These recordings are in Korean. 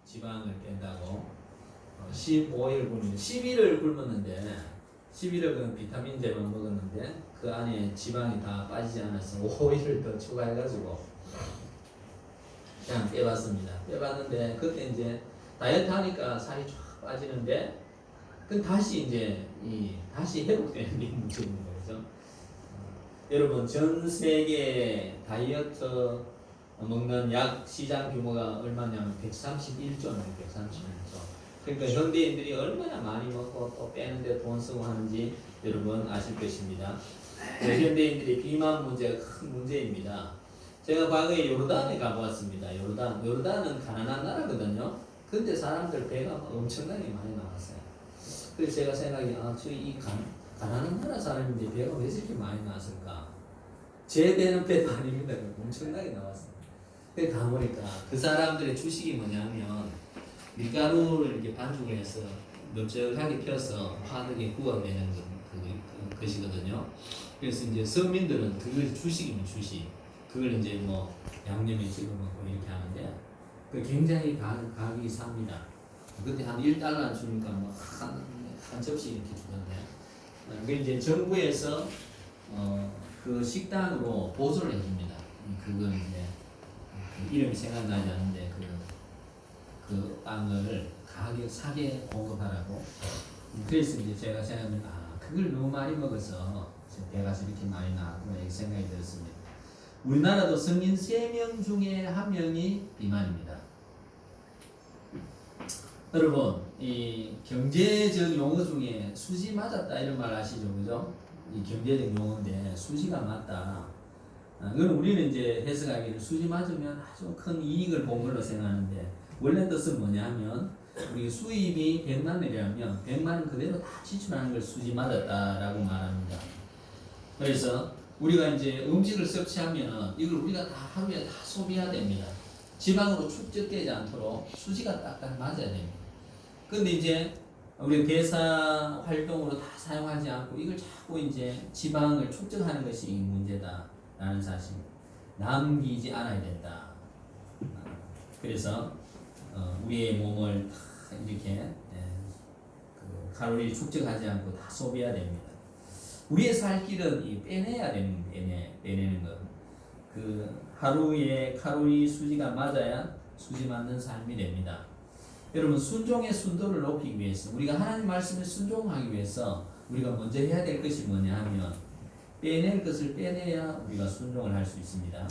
지방을 뺀다고 15일 굶는 11을 굶었는데 11을 그 비타민제만 먹었는데 그 안에 지방이 다 빠지지 않아서 5일을 더 추가해가지고 그냥 빼봤습니다. 빼봤는데 그때 이제 다이어트 하니까 살이 쫙 빠지는데 그 다시 이제 다시 회복되는 게 문제인 거죠. 여러분 전 세계 다이어트 먹는 약 시장 규모가 얼마냐면 131조입니다. 131조. 그러니까 현대인들이 얼마나 많이 먹고 또 빼는데 돈 쓰고 하는지 여러분 아실 것입니다. 현대인들의 비만 문제가 큰 문제입니다. 제가 과거에 요르단에 가보았습니다. 요르단은 가난한 나라거든요. 근데 사람들 배가 엄청나게 많이 나왔어요. 그래서 제가 생각이 저희 가난한 나라 사람인데 배가 왜 이렇게 많이 나왔을까? 제 배는 배도 아닙니다. 엄청나게 나왔어요. 그래 가보니까 그 사람들의 주식이 뭐냐면 밀가루를 이렇게 반죽을 해서 넓적하게 펴서 화덕에 구워내는 것이거든요. 그래서 이제 서민들은 그걸 주식이면 주식. 그걸 이제 뭐 양념에 찍어 먹고 이렇게 하는데 그 굉장히 가격이 삽니다. 그때 한 1달러 주니까 뭐 한 접시 이렇게 주던데. 그 이제 정부에서 그 식당으로 보조를 해줍니다. 그건 이제 이름이 생각나지 않는데 그 빵을 가격 싸게 공급하라고. 그래서 이제 제가 생각하면 그걸 너무 많이 먹어서 배가 이렇게 많이 나왔구나 이렇게 생각이 들었습니다. 우리나라도 성인 3명 중에 1명이 비만입니다. 여러분 이 경제적 용어 중에 수지 맞았다 이런 말 아시죠, 그죠? 이 경제적 용어인데 수지가 맞다. 그건 우리는 이제 해석하기를 수지 맞으면 아주 큰 이익을 본 걸로 생각하는데 원래 뜻은 뭐냐면 우리 수입이 100만 원이라면 100만 원 그대로 다 지출하는 걸 수지 맞았다라고 말합니다. 그래서 우리가 이제 음식을 섭취하면 이걸 우리가 다 하루에 다 소비해야 됩니다. 지방으로 축적되지 않도록 수지가 딱딱 맞아야 됩니다. 근데 이제 우리 대사 활동으로 다 사용하지 않고 이걸 자꾸 이제 지방을 축적하는 것이 문제다라는 사실. 남기지 않아야 된다. 그래서 우리의 몸을 다 이렇게 칼로리 축적하지 않고 다 소비해야 됩니다. 우리의 살 길은 빼내야 되는 빼내는 것. 그 하루에 칼로리 수지가 맞아야 수지 맞는 삶이 됩니다. 여러분 순종의 순도를 높이기 위해서 우리가 하나님 말씀을 순종하기 위해서 우리가 먼저 해야 될 것이 뭐냐 하면 빼낼 것을 빼내야 우리가 순종을 할 수 있습니다.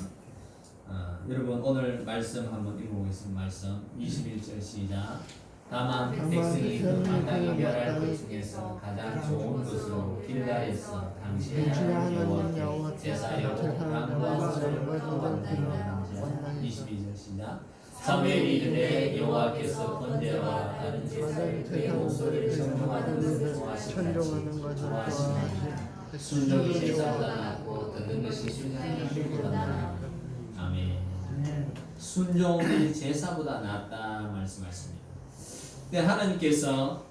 여러분 오늘 말씀 한번 읽어보겠습니다. 말씀 21절 시작. 다만 백성이 그 마땅히 멸할 것 중에서 가장 좋은 것으로 길갈에서 당신의 하나님 여호와께 제사요 양과 소를 원하는 자. 22절 시작. 사무엘이 이르되 여호와께서 번제와 다른 제사를 그의 목소리를 청종하는 것을 좋아하시나니 순종이 제사보다 낫고 듣는 것이 순종보다 나아. 아멘. 순종이 제사보다 낫다 말씀하십니다. 근데 하나님께서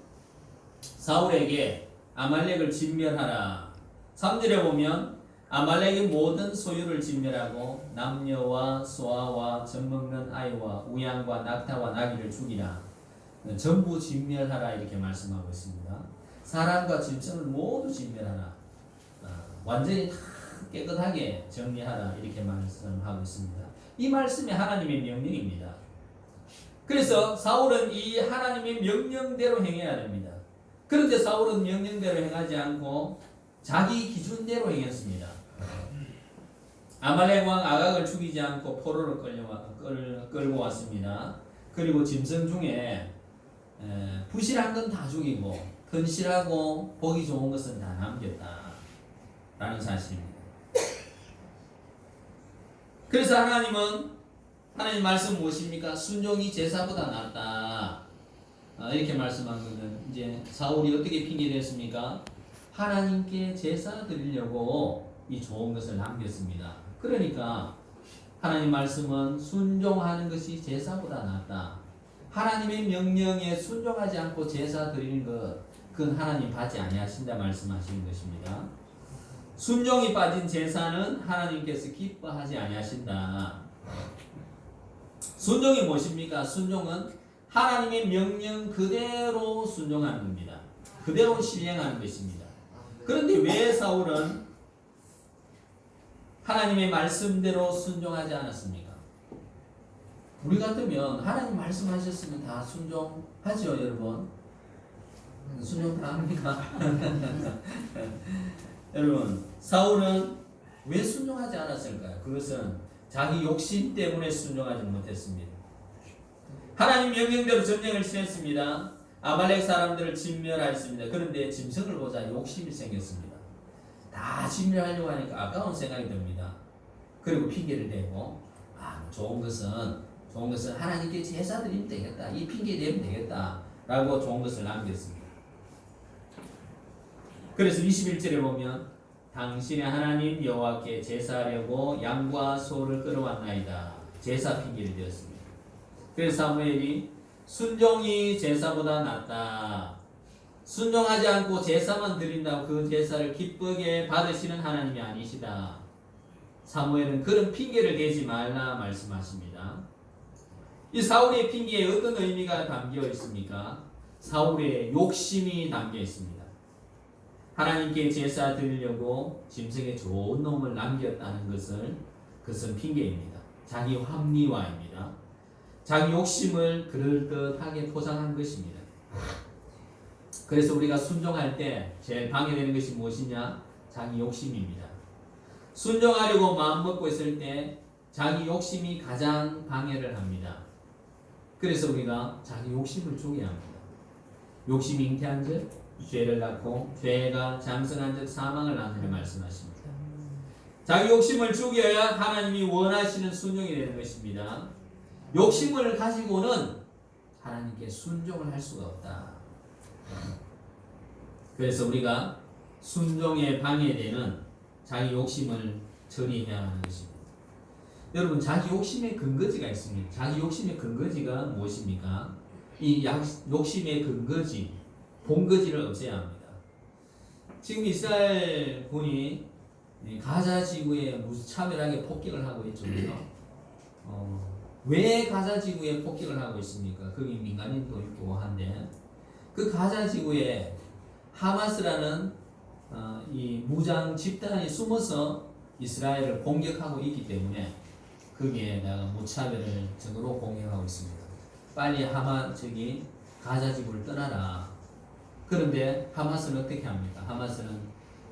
사울에게 아말렉을 진멸하라. 3절에 보면 아말렉의 모든 소유를 진멸하고 남녀와 소아와 젖먹는 아이와 우양과 낙타와 나귀를 죽이라. 전부 진멸하라 이렇게 말씀하고 있습니다. 사람과 짐승을 모두 진멸하라. 완전히 다 깨끗하게 정리하라 이렇게 말씀하고 있습니다. 이 말씀이 하나님의 명령입니다. 그래서 사울은 이 하나님의 명령대로 행해야 됩니다. 그런데 사울은 명령대로 행하지 않고 자기 기준대로 행했습니다. 아말렉 왕 아각을 죽이지 않고 포로로 끌고 왔습니다. 그리고 짐승 중에 부실한 건 다 죽이고 근실하고 보기 좋은 것은 다 남겼다라는 사실입니다. 그래서 하나님 말씀 무엇입니까? 순종이 제사보다 낫다. 이렇게 말씀한 것은 이제 사울이 어떻게 핑계댔습니까? 하나님께 제사 드리려고 이 좋은 것을 남겼습니다. 그러니까 하나님 말씀은 순종하는 것이 제사보다 낫다. 하나님의 명령에 순종하지 않고 제사 드리는 것, 그건 하나님 받지 아니하신다 말씀하시는 것입니다. 순종이 빠진 제사는 하나님께서 기뻐하지 아니하신다. 순종이 무엇입니까? 순종은 하나님의 명령 그대로 순종하는 겁니다. 그대로 실행하는 것입니다. 그런데 왜 사울은 하나님의 말씀대로 순종하지 않았습니까? 우리 같으면 하나님 말씀하셨으면 다 순종하죠, 여러분. 순종 다 합니까? 여러분, 사울은 왜 순종하지 않았을까요? 그것은 자기 욕심 때문에 순종하지 못했습니다. 하나님 명령대로 전쟁을 치렀습니다. 아말렉 사람들을 진멸하였습니다. 그런데 짐승을 보자 욕심이 생겼습니다. 다 진멸하려고 하니까 아까운 생각이 듭니다. 그리고 핑계를 대고 좋은 것은 하나님께 제사 드리면 되겠다. 이 핑계 대면 되겠다. 라고 좋은 것을 남겼습니다. 그래서 21절에 보면 당신의 하나님 여호와께 제사하려고 양과 소를 끌어왔나이다. 제사 핑계를 대었습니다. 그래서 사무엘이 순종이 제사보다 낫다. 순종하지 않고 제사만 드린다고 그 제사를 기쁘게 받으시는 하나님이 아니시다. 사무엘은 그런 핑계를 대지 말라 말씀하십니다. 이 사울의 핑계에 어떤 의미가 담겨 있습니까? 사울의 욕심이 담겨 있습니다. 하나님께 제사 드리려고 짐승의 좋은 놈을 남겼다는 그것은 핑계입니다. 자기 합리화입니다. 자기 욕심을 그럴듯하게 포장한 것입니다. 그래서 우리가 순종할 때 제일 방해되는 것이 무엇이냐? 자기 욕심입니다. 순종하려고 마음먹고 있을 때 자기 욕심이 가장 방해를 합니다. 그래서 우리가 자기 욕심을 죽여야 합니다. 욕심이 잉태한 즉 죄를 낳고 죄가 장성한 즉 사망을 낳느라 말씀하십니다. 자기 욕심을 죽여야 하나님이 원하시는 순종이 되는 것입니다. 욕심을 가지고는 하나님께 순종을 할 수가 없다. 그래서 우리가 순종에 방해되는 자기 욕심을 처리해야 하는 것입니다. 여러분, 자기 욕심의 근거지가 있습니다. 자기 욕심의 근거지가 무엇입니까? 이 욕심의 근거지, 본거지를 없애야 합니다. 지금 이스라엘 군이 가자 지구에 무차별하게 폭격을 하고 있죠. 왜 가자 지구에 폭격을 하고 있습니까? 거기 민간인도 있고 한데 그 가자 지구에 하마스라는 이 무장 집단이 숨어서 이스라엘을 공격하고 있기 때문에 거기에다가 무차별적으로 공격하고 있습니다. 빨리 가자 지구를 떠나라. 그런데 하마스는 어떻게 합니까? 하마스는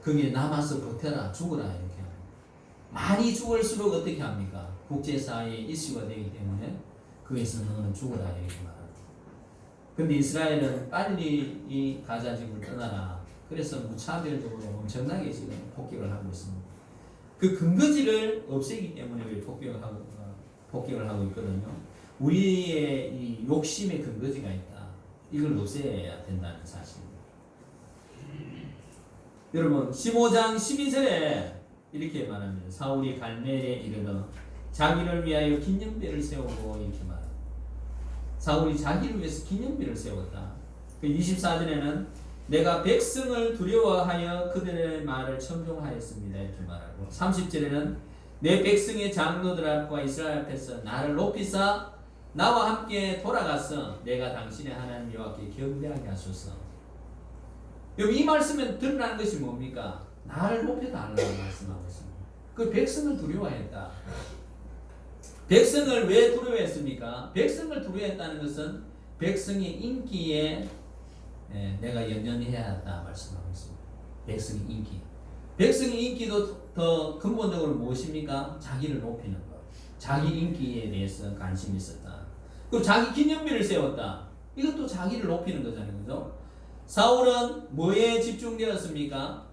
거기에 남아서 버텨라, 죽어라 이렇게 합니다. 많이 죽을수록 어떻게 합니까? 국제사회에 이슈가 되기 때문에 거기서 너는 죽어라 이렇게 말합니다. 근데 이스라엘은 빨리 이 가자 지구를 떠나라. 그래서 무차별적으로 엄청나게 지금 폭격을 하고 있습니다. 그 근거지를 없애기 때문에 우리 폭격을 하고 있거든요. 우리의 이 욕심의 근거지가 있다. 이걸 없애야 된다는 사실입니다. 여러분, 15장 12절에 이렇게 말합니다. 사울이 갈멜에 이르러 자기를 위하여 기념비를 세우고 이렇게 말합니다. 사울이 자기를 위해서 기념비를 세웠다. 24절에는 내가 백성을 두려워하여 그들의 말을 청종하였습니다. 이렇게 말하고 30절에는 내 백성의 장로들 앞과 이스라엘 앞에서 나를 높이사 나와 함께 돌아가서 내가 당신의 하나님 여호와께 경배하게 하소서. 여기 이 말씀에 드러나는 것이 뭡니까? 나를 높여달라고 말씀하고 있습니다. 그 백성을 두려워했다. 백성을 왜 두려워했습니까? 백성을 두려워했다는 것은 백성의 인기에 내가 연연히 해야 한다 말씀하고 있습니다. 백성의 인기. 백성의 인기도 더 근본적으로 무엇입니까? 자기를 높이는 것. 자기 인기에 대해서 관심이 있었다. 그리고 자기 기념비를 세웠다. 이것도 자기를 높이는 거잖아요. 그죠? 사울은 뭐에 집중되었습니까?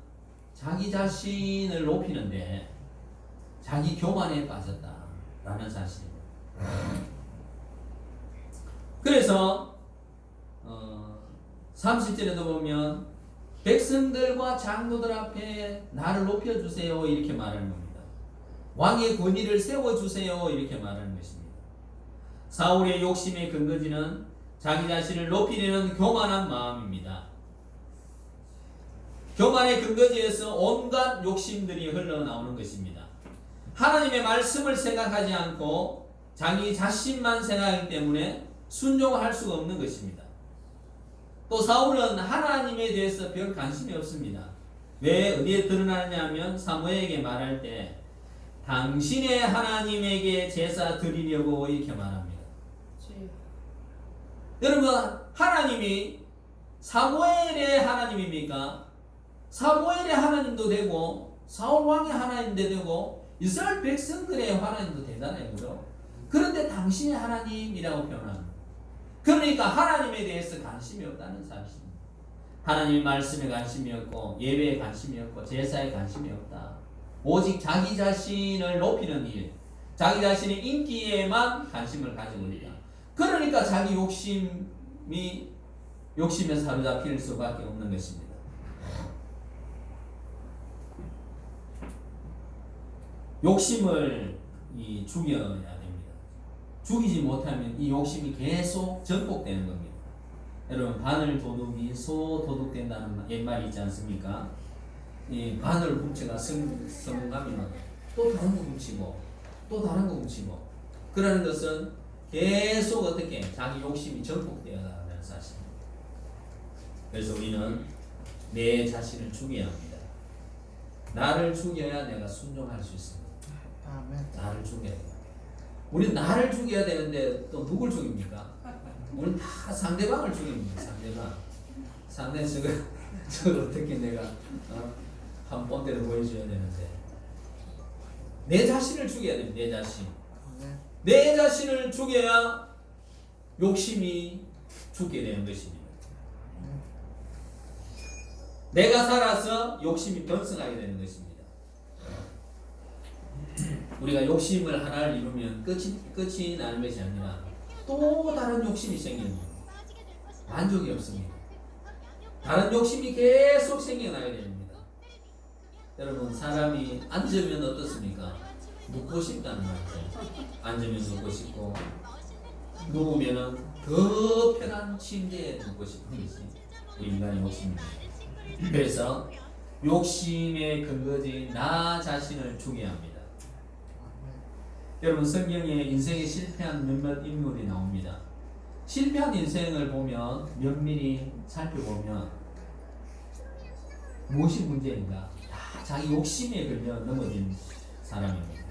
자기 자신을 높이는데 자기 교만에 빠졌다라는 사실입니다. 그래서 30절에도 보면 백성들과 장로들 앞에 나를 높여주세요 이렇게 말하는 겁니다. 왕의 권위를 세워주세요 이렇게 말하는 것입니다. 사울의 욕심의 근거지는 자기 자신을 높이려는 교만한 마음입니다. 교만의 근거지에서 온갖 욕심들이 흘러나오는 것입니다. 하나님의 말씀을 생각하지 않고 자기 자신만 생각하기 때문에 순종할 수가 없는 것입니다. 또 사울은 하나님에 대해서 별 관심이 없습니다. 왜 어디에 드러나느냐 하면 사무엘에게 말할 때 당신의 하나님에게 제사 드리려고 이렇게 말합니다. 여러분, 하나님이 사무엘의 하나님입니까? 사무엘의 하나님도 되고 사울 왕의 하나님도 되고 이스라엘 백성들의 하나님도 되잖아요. 그죠? 그런데 당신의 하나님이라고 표현합니다. 그러니까 하나님에 대해서 관심이 없다는 사실입니다. 하나님 말씀에 관심이 없고 예배에 관심이 없고 제사에 관심이 없다. 오직 자기 자신을 높이는 일, 자기 자신의 인기에만 관심을 가지고 있다. 그러니까 자기 욕심에 사로잡힐 수밖에 없는 것입니다. 욕심을 죽여야 됩니다. 죽이지 못하면 이 욕심이 계속 전복되는 겁니다. 여러분, 바늘 도둑이 소 도둑된다는 옛말이 있지 않습니까? 이 바늘 훔쳐가 성공하면 또 다른 거 훔치고 또 다른 거 훔치고, 그러는 것은 계속 어떻게 자기 욕심이 전복되어 나가는 사실입니다. 그래서 우리는 내 자신을 죽여야 합니다. 나를 죽여야 내가 순종할 수 있습니다. 나를 죽여야 됩니다. 우리 나를 죽여야 되는데 또 누굴 죽입니까? 우리는 다 상대방을 죽입니다. 상대 저걸 어떻게 내가 한 번대로 보여줘야 되는데, 내 자신을 죽여야 됩니다. 내 자신. 내 자신을 죽여야 욕심이 죽게 되는 것입니다. 내가 살아서 욕심이 번성하게 되는 것입니다. 우리가 욕심을 하나를 이루면 끝이 나는 것이 아니라 또 다른 욕심이 생기는 겁니다. 만족이 없습니다. 다른 욕심이 계속 생겨나게 됩니다. 여러분, 사람이 앉으면 어떻습니까? 눕고 싶다는 말이죠. 앉으면 눕고 싶고, 누우면은 더 편한 침대에 눕고 싶은 것이 우리 인간의 욕심입니다. 그래서 욕심의 근거지인 나 자신을 죽여야 합니다. 여러분, 성경에 인생에 실패한 몇몇 인물이 나옵니다. 실패한 인생을 보면 면밀히 살펴보면 무엇이 문제인가? 다 자기 욕심에 걸려 넘어진 사람입니다.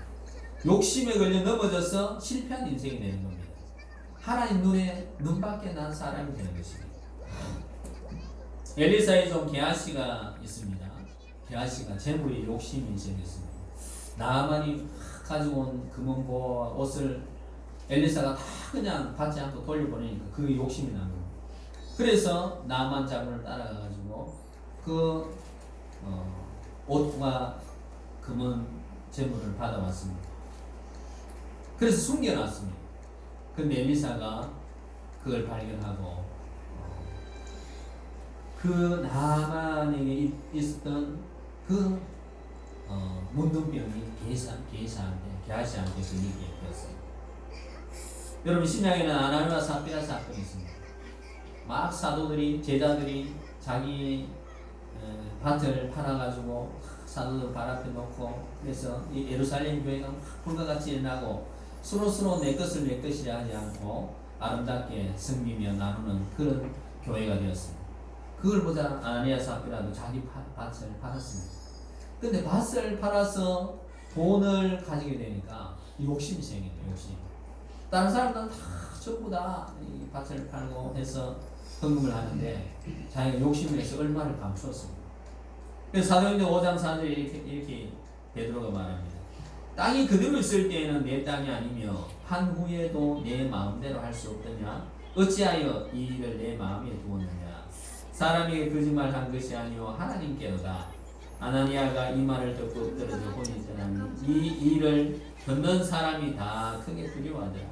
욕심에 걸려 넘어져서 실패한 인생이 되는 겁니다. 하나님 눈에 눈밖에 난 사람이 되는 것입니다. 엘리사의 종 게하시가 있습니다. 게하시가 재물에 욕심이 생겼습니다. 나만이 가지고 온 금은보와 옷을 엘리사가 다 그냥 받지 않고 돌려보내니까 그 욕심이 난 겁니다. 그래서 나만 자문을 따라가가지고 그 옷과 금은 재물을 받아왔습니다. 그래서 숨겨놨습니다. 근데 엘리사가 그걸 발견하고 그 나만에게 있었던 그 문둥병이 게하시한테 걸리게 되었어요. 여러분, 신약에는 아나니와 삽비라 사건이 있습니다. 막 사도들이, 제자들이 자기 밭을 팔아가지고 사도들 발 앞에 놓고, 그래서 이 예루살렘 교회가 불과 같이 일어나고 서로 내 것을 내 것이라 하지 않고 아름답게 섬기며 나누는 그런 교회가 되었습니다. 그걸 보자 아나니아 삽비라도 자기 밭을 팔았습니다. 근데 밭을 팔아서 돈을 가지게 되니까 욕심이 생겨요. 욕심. 다른 사람들은 다 전부 다 이 밭을 팔고 해서 헌금을 하는데 자기가 욕심을 내서 얼마를 감추었습니다. 그래서 사도행전 5장 4절에 이렇게 베드로가 말합니다. 땅이 그대로 있을 때에는 내 땅이 아니며 한 후에도 내 마음대로 할 수 없더냐? 어찌하여 이 일을 내 마음에 두었느냐? 사람에게 거짓말한 것이 아니요 하나님께로다. 아나니아가 이 말을 듣고 엎드려져 혼이 떠나니 이 일을 듣는 사람이 다 크게 두려워하더라.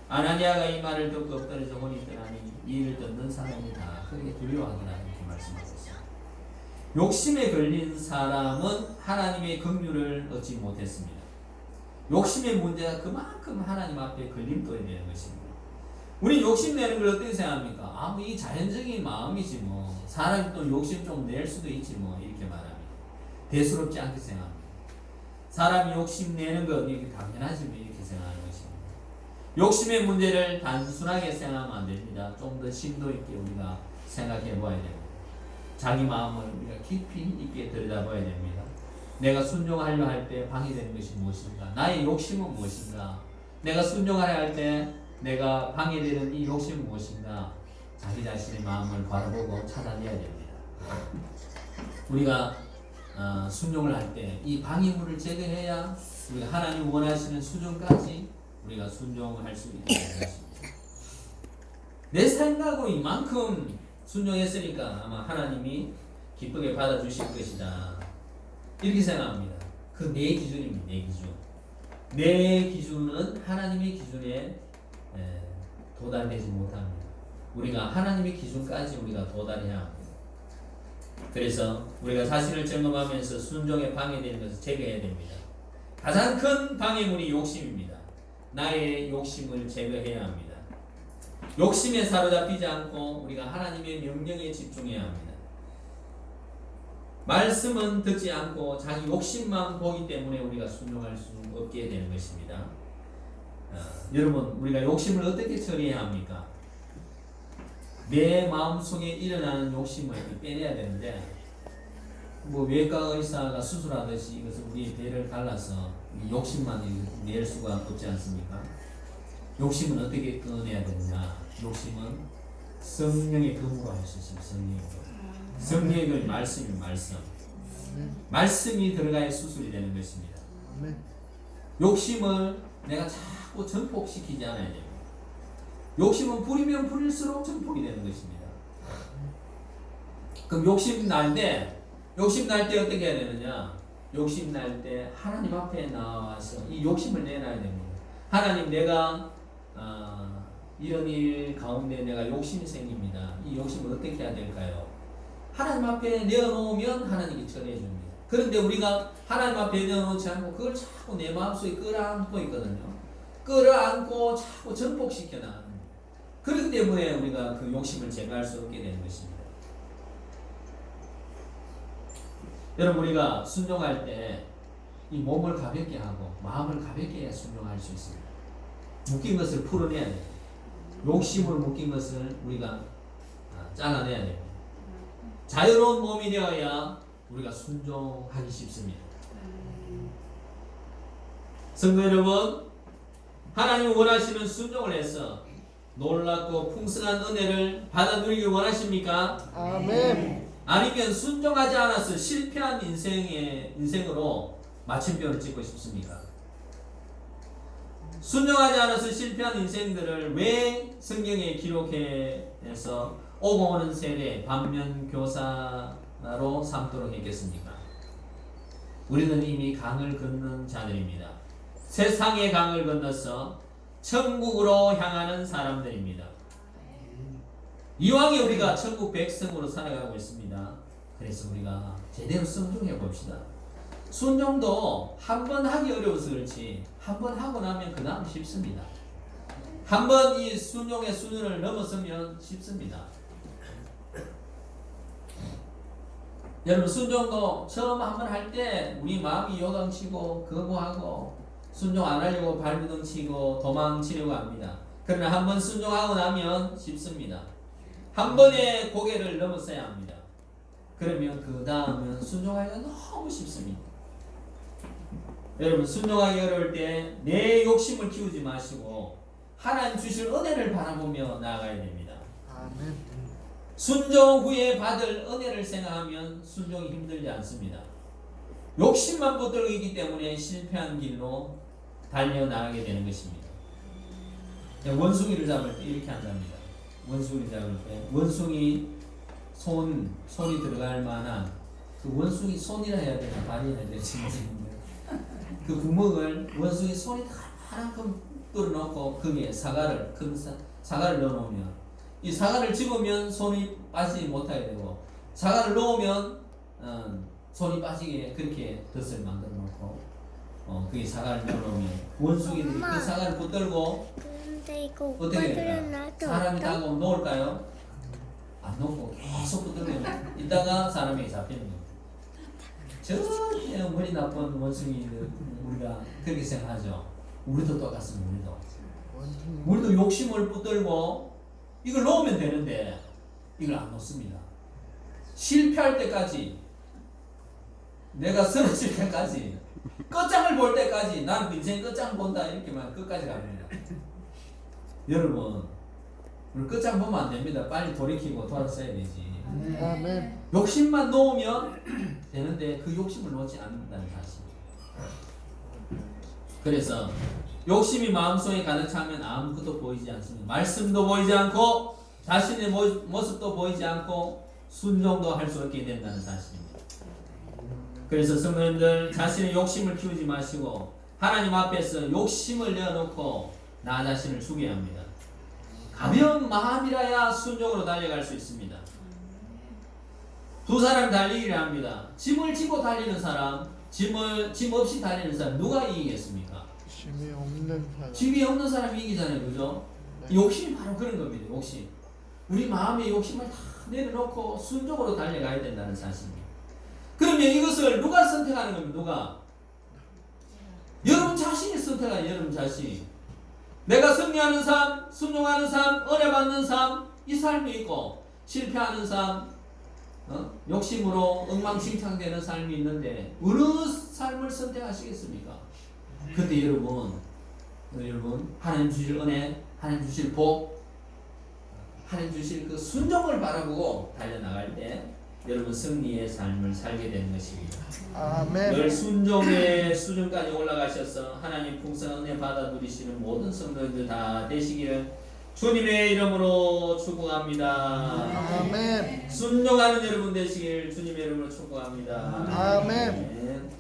아나니아가 이 말을 듣고 엎드려져 혼이 떠나니 이 일을 듣는 사람이 다 크게 두려워하더라. 이렇게 말씀하셨습니다. 욕심에 걸린 사람은 하나님의 긍휼을 얻지 못했습니다. 욕심의 문제가 그만큼 하나님 앞에 걸림돌이 되는 것입니다. 우리 욕심내는 걸 어떻게 생각합니까? 이 자연적인 마음이지 뭐. 사람이 또 욕심 좀 낼 수도 있지 뭐. 이렇게 말합니다. 대수롭지 않게 생각합니다. 사람이 욕심내는 건 이렇게 당연하지 뭐. 이렇게 생각하는 것입니다. 욕심의 문제를 단순하게 생각하면 안 됩니다. 좀 더 심도 있게 우리가 생각해 봐야 됩니다. 자기 마음을 우리가 깊이 있게 들여다봐야 됩니다. 내가 순종하려 할 때 방해되는 것이 무엇인가? 나의 욕심은 무엇인가? 내가 순종하려 할 때 내가 방해되는 이 욕심은 무엇인가? 자기 자신의 마음을 바라보고 찾아내야 됩니다. 우리가 순종을 할 때 이 방해물을 제거해야 우리가 하나님 원하시는 수준까지 우리가 순종을 할 수 있게 되는 것입니다. 내 생각으로 이만큼 순종했으니까 아마 하나님이 기쁘게 받아주실 것이다. 이렇게 생각합니다. 그 내 기준입니다. 내 기준. 내 기준은 하나님의 기준에 도달되지 못합니다. 우리가 하나님의 기준까지 우리가 도달해야 합니다. 그래서 우리가 자신을 점검하면서 순종에 방해되는 것을 제거해야 됩니다. 가장 큰 방해물이 욕심입니다. 나의 욕심을 제거해야 합니다. 욕심에 사로잡히지 않고 우리가 하나님의 명령에 집중해야 합니다. 말씀은 듣지 않고 자기 욕심만 보기 때문에 우리가 순종할 수 없게 되는 것입니다. 여러분, 우리가 욕심을 어떻게 처리해야 합니까? 내 마음속에 일어나는 욕심을 빼내야 되는데, 외과 의사가 수술하듯이 이것을 우리의 배를 갈라서 욕심만 낼 수가 없지 않습니까? 욕심은 어떻게 끊어내야 되느냐? 욕심은 성령의 근무로 할 수 있습니다. 성령의 말씀이 말씀. 말씀이 들어가야 수술이 되는 것입니다. 욕심을 내가 자꾸 전폭시키지 않아야 됩니다. 욕심은 부리면 부릴수록 전폭이 되는 것입니다. 그럼 욕심 날 때 어떻게 해야 되느냐? 욕심 날 때 하나님 앞에 나와서 이 욕심을 내놔야 됩니다. 하나님, 내가 이런 일 가운데 내가 욕심이 생깁니다. 이 욕심을 어떻게 해야 될까요? 하나님 앞에 내어놓으면 하나님이 처리해 줍니다. 그런데 우리가 하나님 앞에 내어놓지 않고 그걸 자꾸 내 마음속에 끌어안고 있거든요. 끌어안고 자꾸 전폭시켜 나가는 거예요. 그렇기 때문에 우리가 그 욕심을 제거할 수 없게 되는 것입니다. 여러분, 우리가 순종할 때 이 몸을 가볍게 하고 마음을 가볍게 해야 순종할 수 있습니다. 묶인 것을 풀어내야 돼요. 욕심으로 묶인 것을 우리가 잘라내야 됩니다. 자유로운 몸이 되어야 우리가 순종하기 쉽습니다. 성도 여러분, 하나님이 원하시는 순종을 해서 놀랍고 풍성한 은혜를 받아 누리길 원하십니까? 아멘. 아니면 순종하지 않아서 실패한 인생으로 마침표를 찍고 싶습니까? 순종하지 않아서 실패한 인생들을 왜 성경에 기록해서 오고 오는 세대 반면교사로 삼도록 했겠습니까? 우리는 이미 강을 건넌 자들입니다. 세상의 강을 건너서 천국으로 향하는 사람들입니다. 이왕에 우리가 천국 백성으로 살아가고 있습니다. 그래서 우리가 제대로 순종해 봅시다. 순종도 한 번 하기 어려워서 그렇지 한 번 하고 나면 그 다음 쉽습니다. 한 번 이 순종의 수준을 넘어서면 쉽습니다. 여러분, 순종도 처음 한 번 할 때 우리 마음이 요동치고 거부하고 순종 안 하려고 발버둥 치고 도망치려고 합니다. 그러나 한 번 순종하고 나면 쉽습니다. 한 번에 고개를 넘어서야 합니다. 그러면 그 다음은 순종하기가 너무 쉽습니다. 여러분, 순종하기 어려울 때 내 욕심을 키우지 마시고 하나님 주실 은혜를 바라보며 나아가야 됩니다. 아멘. 순종 후에 받을 은혜를 생각하면 순종이 힘들지 않습니다. 욕심만 붙들기 때문에 실패한 길로 달려나가게 되는 것입니다. 원숭이를 잡을 때 이렇게 한답니다. 원숭이를 잡을 때 원숭이 손이 들어갈 만한 그 원숭이 손이라 해야 되나 발이 해야 될지 모르겠는데 그 구멍을 원숭이 손이 하나만큼 뚫어놓고 거기에 큰 사과를 넣어놓으면 이 사과를 집으면 손이 빠지지 못하게 되고 사과를 넣으면 손이 빠지게 그렇게 덫을 만들어 놓고 거기 사과를 넣어놓으면 원숭이들이 그 사과를 붙들고 어떻게 될까요? 사람이 다가오면 놓을까요? 안 놓고 계속 붙들면 이따가 사람에게 잡히는 겁니다. 저기 머리 나쁜 원숭이들 우리가 그렇게 생각하죠. 우리도 똑같습니다. 우리도 우리도 욕심을 붙들고 이걸 놓으면 되는데 이걸 안 놓습니다. 실패할 때까지, 내가 쓰러질 때까지, 끝장을 볼 때까지, 난 인생 끝장 본다 이렇게만 끝까지 갑니다. 여러분, 우리 끝장 보면 안 됩니다. 빨리 돌이키고 돌아서야 되지. 아멘. 욕심만 놓으면 되는데 그 욕심을 놓지 않는다는 사실. 그래서 욕심이 마음속에 가득 차면 아무것도 보이지 않습니다. 말씀도 보이지 않고 자신의 모습도 보이지 않고 순종도 할 수 없게 된다는 사실입니다. 그래서 성도님들, 자신의 욕심을 키우지 마시고 하나님 앞에서 욕심을 내어놓고 나 자신을 죽여야 합니다. 가벼운 마음이라야 순종으로 달려갈 수 있습니다. 두 사람 달리기를 합니다. 짐을 지고 달리는 사람, 짐 없이 달리는 사람, 누가 이기겠습니까? 힘이 없는 사람. 짐이 없는 사람이 이기잖아요, 그죠? 네. 욕심이 바로 그런 겁니다. 욕심. 우리 마음의 욕심을 다 내려놓고 순종으로 달려가야 된다는 사실입니다. 그러면 이것을 누가 선택하는 겁니까? 누가? 여러분 자신이 선택하는, 여러분 자신. 내가 승리하는 삶, 순종하는 삶, 은혜 받는 삶, 이 삶이 있고 실패하는 삶, 욕심으로 엉망진창되는 삶이 있는데 어느 삶을 선택하시겠습니까? 그때 여러분 하나님 주실 은혜, 하나님 주실 복, 하나님 주실 그 순종을 바라보고 달려나갈 때 여러분 승리의 삶을 살게 되는 것입니다. 아멘. 늘 순종의 수준까지 올라가셔서 하나님 풍성한 은혜 받아 누리시는 모든 성도님들 다 되시기를 주님의 이름으로 축복합니다. 아멘. 순종하는 여러분 되시길 주님의 이름으로 축복합니다. 아멘. 아멘.